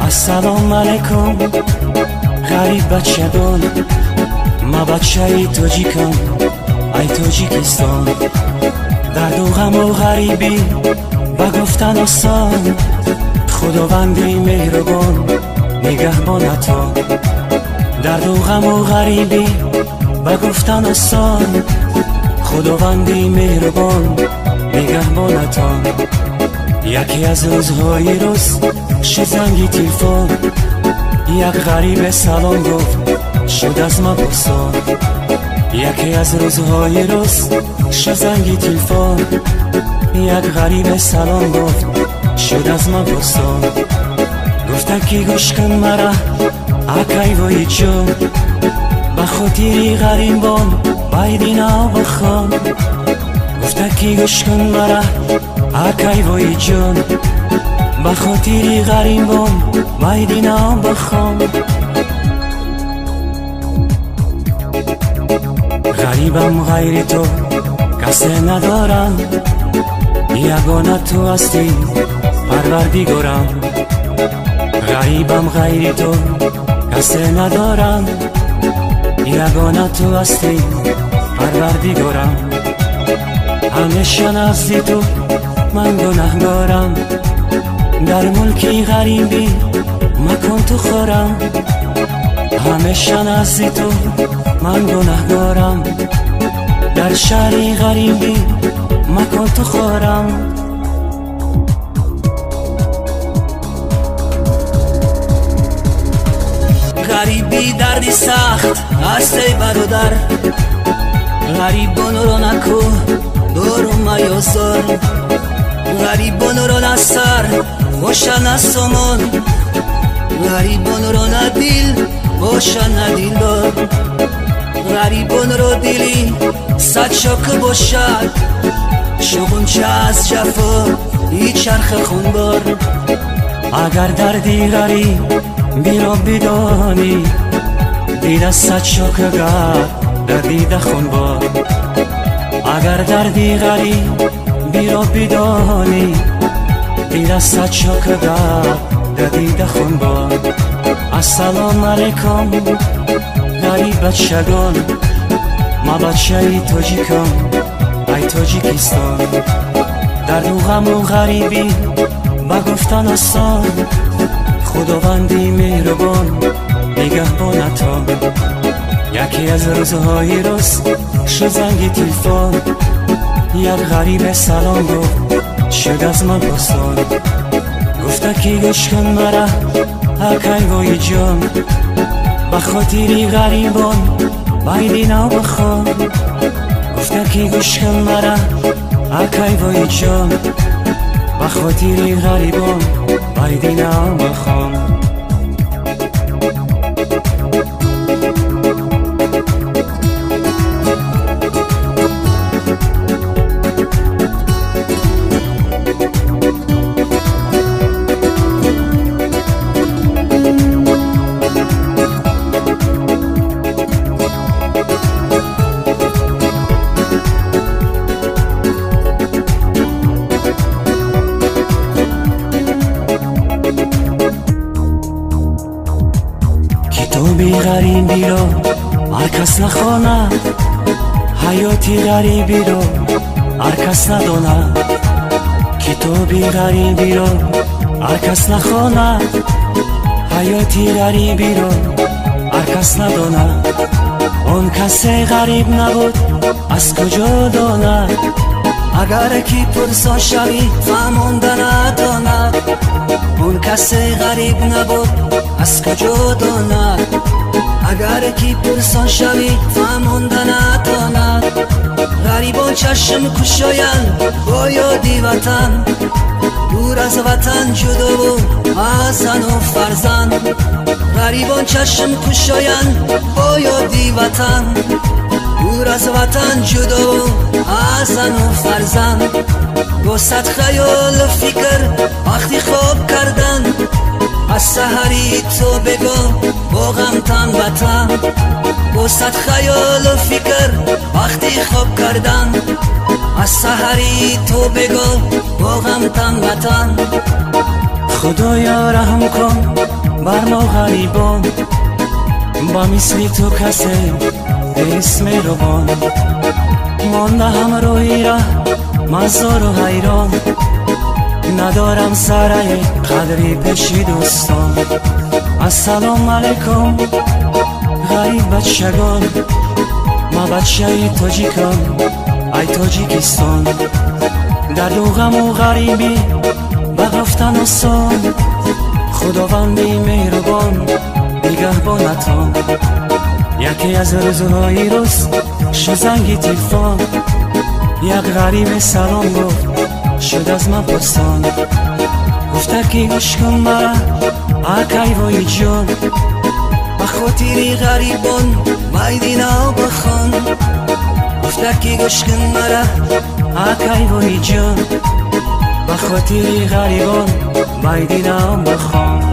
السلام علیکم غریب بچگان، ما بچه ای تاجیکم ای تاجیکستان. درد و غم و غریبی بگفتن آسان، خداوندی مهربان نگهبانتا. درد و غم و غریبی بگفتن آسان، خداوندی مهربان نگهبانتا. یکی از روزهای روز شد زنگ تلفن، یک غریب سلام گفت شد از ما پرسان. یکی از روزهای روز شد زنگ تلفن، یک غریب سلام گفت شد از ما پرسان. گفته که گوش کن مرا اکای وای جون، به خاطری غریبان بایدینا بخوان. گفته که گوش کن مرا اکای وای جون، به خاطری غریبان بایدینا بخوان. غریبم غیر تو کسی ندارم، یگانه تو هستی پروردگارم. غریبم غیر تو کسی ندارم، یگانه تو هستی پروردگارم. همیشه نزد تو من گناهگارم، در ملکی غریبی مکن تو خورم. همیشه نزد تو من گناهگارم، در شهری غریبی مکن تو خورم. غریبی دردی سخت است ای برادر، غریبان رو نکو دورم میازار. غریبان رو نسر باشن از سامان، غریبان رو ندیل باشن ندیل دار. غریبان رو دیلی صد شاک باشد، شغنچه از جفا ای چرخ خونبار. اگر دردی غریب بیرا بدانی، دیده صد شاک گرد در دیده خونبار. اگر دردی غریب بیرا بدانی، دیده صد شاک گرد در دیده خونبار. السلام علیکم غریب بچگان، ما بچه ای تاجیکم ای تاجیکستان. درد و غم و غریبی بگفتن آسان، خداوندی مهربان نگهبانتا. یکی از روزهای روز شد زنگ تلفن، یک غریب سلام گفت شد از من پرسان. گفته که گوش کن مرا اکای وای جان، به خاطری غریبان بایدینا بخوان. گفته که گوش کن مرا اکای وای جان، به خاطری غریبان بایدینا بخوان. کتابی غریبی رو هر کس نخواند، حیاتی غریبی رو هر کس نداند. کتابی غریبی رو هر کس نخواند، حیاتی غریبی رو هر کس نداند. اون کسی غریب نبود از کجا داند، اگر کی پرسان شوی فهمانده نداند. اون کسی غریب نبود از کجا داند، اگر کی پرسان شوی فهمانده نداند. غریبان چشم کشایند با یادی وطن، دور از وطن جدا و از زن و فرزند. غریبان چشم کشایند با یادی وطن، دور از وطن جدا و از زن و فرزند. با صد خیال و فکر وقتی خواب کردن، از سحری تو بگو با غم تن به تن. با صد خیال و فکر وقتی خواب کردن، از سحری تو بگو با غم تن به تن. خدایا رحم کن بر ما غریبان، با مثل تو کسی به اسم روان. مانده همراهی ره مزار و حیران، ندارم سره قدری پیش دوستان. السلام علیکم غریب بچگان، ما بچه تاجیکم ای تاجیکستان. در دو غم و غریبی بگفتن آسان، خداوندی مهربان نگهبانتان. یکی از روزهای روز شد زنگ تلفن، یک غریب سلام گفت شد از من پرسان. گفته که گوش کن مرا اکی وای جان، بخاطر غریبان میدینا بخوان. گفته که گوش کن مرا اکی وای جان، بخاطر غریبان میدینا بخوان.